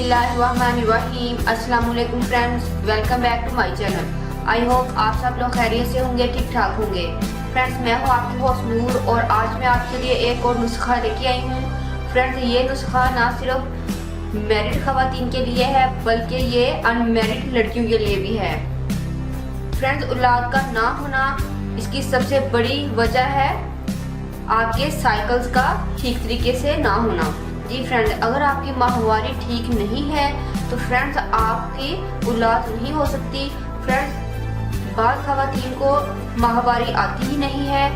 बिस्मिल्लाहिर्रहमानिर्रहीम। अस्सलाम वालेकुम friends, welcome back to my channel. I hope आप सब लोग खैरियत से होंगे, ठीक ठाक होंगे। फ्रेंड्स, मैं हूँ आपकी होस्ट नूर और आज मैं आपके लिए एक और नुस्खा लेके आई हूँ। फ्रेंड्स, ये नुस्खा ना सिर्फ मैरिड खवातीन के लिए है बल्कि ये अनमैरिड लड़कियों के लिए भी है। फ्रेंड्स, औलाद का ना होना इसकी सबसे बड़ी वजह है आपके साइकिल्स का ठीक तरीके से ना होना। जी फ्रेंड्स, अगर आपकी माहवारी ठीक नहीं है तो फ्रेंड्स आपकी औलाद नहीं हो सकती। फ्रेंड्स, बाद खवातीन को माहवारी आती ही नहीं है,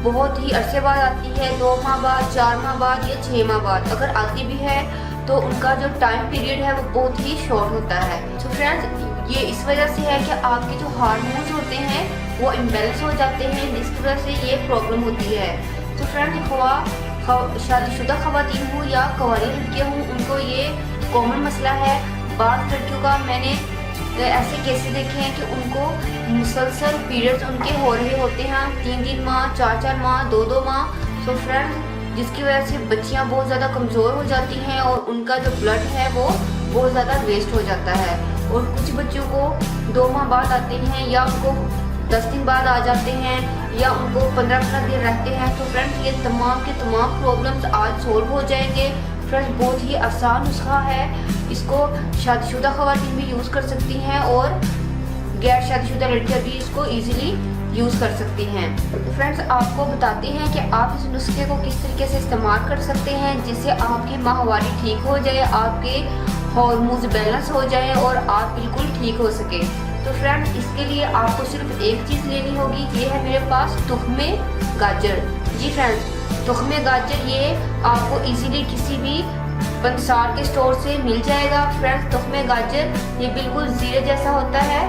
बहुत ही अरसे बाद आती है, 2 माह बाद, 4 माह बाद या 6 माह बाद। अगर आती भी है तो उनका जो टाइम पीरियड है वो बहुत ही शॉर्ट होता है। तो फ्रेंड्स, ये इस वजह से है कि आपके जो हार्मोन्स होते हैं वो इम्बेलेंस हो जाते हैं, जिसकी वजह से ये प्रॉब्लम होती है। तो फ्रेंड्स, शादीशुदा खवातीन हो या कुंवारी लड़कियाँ हों, उनको ये कॉमन मसला है। बाद लड़कियों का मैंने ऐसे केसेस देखे हैं कि उनको मुसलसल पीरियड्स उनके हो रहे होते हैं, 3-3 माह, 4-4 माह, 2-2 माह। तो फ्रेंड्स, जिसकी वजह से बच्चियाँ बहुत ज़्यादा कमज़ोर हो जाती हैं और उनका जो ब्लड है वो बहुत ज़्यादा वेस्ट हो जाता है। और कुछ बच्चों को 2 माह बाद आते हैं या उनको 10 दिन बाद आ जाते हैं या उनको 15-15 दिन रहते हैं। तो फ्रेंड्स, ये तमाम के तमाम प्रॉब्लम्स आज सॉल्व हो जाएंगे। फ्रेंड्स, बहुत ही आसान नुस्खा है, इसको शादीशुदा खवातीन भी यूज़ कर सकती हैं और गैर शादीशुदा लड़कियां भी इसको इजीली यूज़ कर सकती हैं। तो फ्रेंड्स, आपको बताते हैं कि आप इस नुस्खे को किस तरीके से इस्तेमाल कर सकते हैं जिससे आपकी माहवारी ठीक हो जाए, आपके हार्मोन्स बैलेंस हो जाए और आप बिल्कुल ठीक हो सके। तो फ्रेंड्स, इसके लिए आपको सिर्फ एक चीज़ लेनी होगी। ये है मेरे पास तुख्मे गाजर। जी फ्रेंड्स, तुख्मे गाजर ये आपको इजीली किसी भी पंसार के स्टोर से मिल जाएगा। फ्रेंड्स, तुख्मे गाजर ये बिल्कुल जीरे जैसा होता है।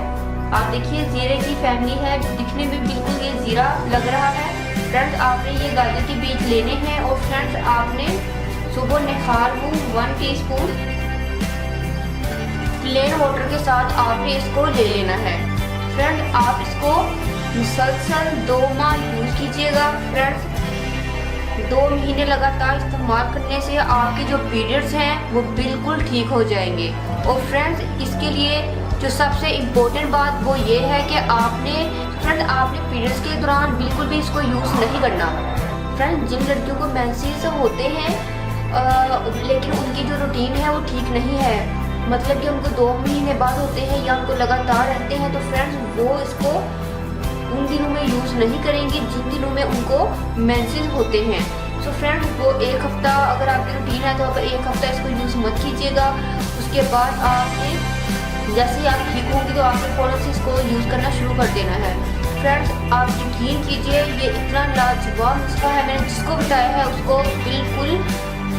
आप देखिए, जीरे की फैमिली है, दिखने में बिल्कुल ये जीरा लग रहा है। फ्रेंड्स, आपने ये गाजर के बीज लेने हैं और फ्रेंड्स आपने सुबह निखार को 1 टीस्पून प्लेन वाटर के साथ आपने इसको ले लेना है। फ्रेंड्स, आप इसको मुसलसल 2 माह यूज कीजिएगा। फ्रेंड्स, 2 महीने लगातार इस्तेमाल करने से आपके जो पीरियड्स हैं वो बिल्कुल ठीक हो जाएंगे। और फ्रेंड्स, इसके लिए जो सबसे इम्पोर्टेंट बात वो ये है कि आपने पीरियड्स के दौरान बिल्कुल भी इसको यूज़ नहीं करना। फ्रेंड्स, जिन लड़कियों को मेंसेस होते हैं लेकिन उनकी जो रूटीन है वो ठीक नहीं है, मतलब कि उनको 2 महीने बाद होते हैं या उनको लगातार रहते हैं, तो फ्रेंड्स वो इसको उन दिनों में यूज़ नहीं करेंगे जिन दिनों में उनको मेंसेस होते हैं। तो फ्रेंड्स, वो 1 हफ्ता अगर आपकी रूटीन है तो अगर 1 हफ्ता इसको यूज़ मत कीजिएगा। उसके बाद आपने जैसे ही आप ठीक होंगे तो आपके फ़ौरन से इसको यूज़ करना शुरू कर देना है। फ्रेंड्स, आप यकीन कीजिए, ये इतना लाजवाब नुस्खा है, मैंने जिसको बताया है उसको बिल्कुल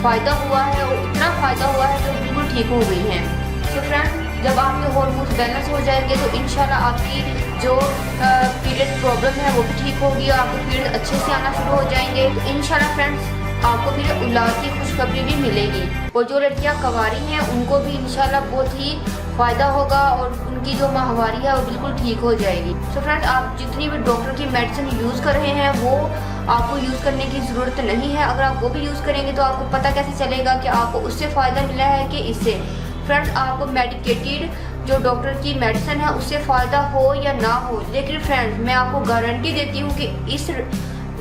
फ़ायदा हुआ है और इतना फ़ायदा हुआ है तो बिल्कुल ठीक हो गई हैं। तो फ्रेंड्स, जब आपके हार्मोन्स बैलेंस हो जाएंगे तो इंशाल्लाह आपकी जो पीरियड प्रॉब्लम है वो भी ठीक होगी, आपको पीरियड अच्छे से आना शुरू हो जाएंगे। तो इंशाल्लाह फ्रेंड्स, आपको फिर औलाद की खुशखबरी भी मिलेगी और जो लड़कियां कुंवारी हैं उनको भी इंशाल्लाह बहुत ही फ़ायदा होगा और उनकी जो माहवारी है वो बिल्कुल ठीक हो जाएगी। तो फ्रेंड्स, आप जितनी भी डॉक्टर की मेडिसिन यूज़ कर रहे हैं वो आपको यूज़ करने की ज़रूरत नहीं है। अगर आप वो भी यूज़ करेंगे तो आपको पता कैसे चलेगा कि आपको उससे फ़ायदा मिला है कि इससे। फ्रेंड्स, आपको मेडिकेटेड जो डॉक्टर की मेडिसिन है उससे फ़ायदा हो या ना हो, लेकिन फ्रेंड्स मैं आपको गारंटी देती हूँ कि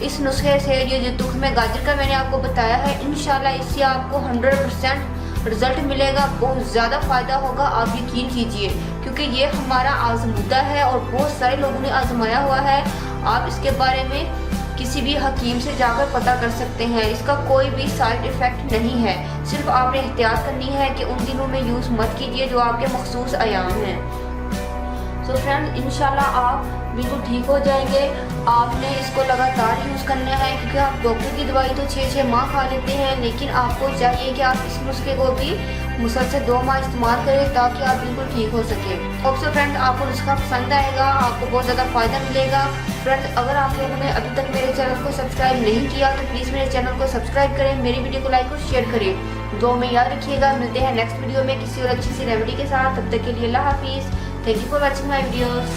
इस नुस्खे से ये जो तुख्मे गाजर का मैंने आपको बताया है, इंशाल्लाह इससे आपको 100% रिजल्ट मिलेगा, बहुत ज़्यादा फ़ायदा होगा। आप यकीन कीजिए, क्योंकि ये हमारा आजमूदा है और बहुत सारे लोगों ने आजमाया हुआ है। आप इसके बारे में किसी भी हकीम से जाकर पता कर सकते हैं, इसका कोई भी साइड इफ़ेक्ट नहीं है। सिर्फ आपने एहतियात करनी है कि उन दिनों में यूज़ मत कीजिए जो आपके मखसूस अयाम हैं। तो फ्रेंड्स, इंशाल्लाह आप बिल्कुल ठीक हो जाएंगे। आपने इसको लगातार यूज़ करना है क्योंकि आप डॉक्टर की दवाई तो 6-6 माह खा लेते हैं, लेकिन आपको चाहिए कि आप इस नुस्खे को भी मुसलसल 2 माह इस्तेमाल करें ताकि आप बिल्कुल ठीक हो सके। होप सो फ्रेंड्स, आपको नुस्खा पसंद आएगा, आपको बहुत ज़्यादा फ़ायदा मिलेगा। फ्रेंड्स, अगर आप लोगों ने अभी तक मेरे चैनल को सब्सक्राइब नहीं किया तो प्लीज़ मेरे चैनल को सब्सक्राइब करें, मेरी वीडियो को लाइक और शेयर करें। 2 में याद रखिएगा। मिलते हैं नेक्स्ट वीडियो में किसी और अच्छी सी रेमेडी के साथ। तब तक के लिए अल्लाह हाफिज़। Thank you for watching my videos.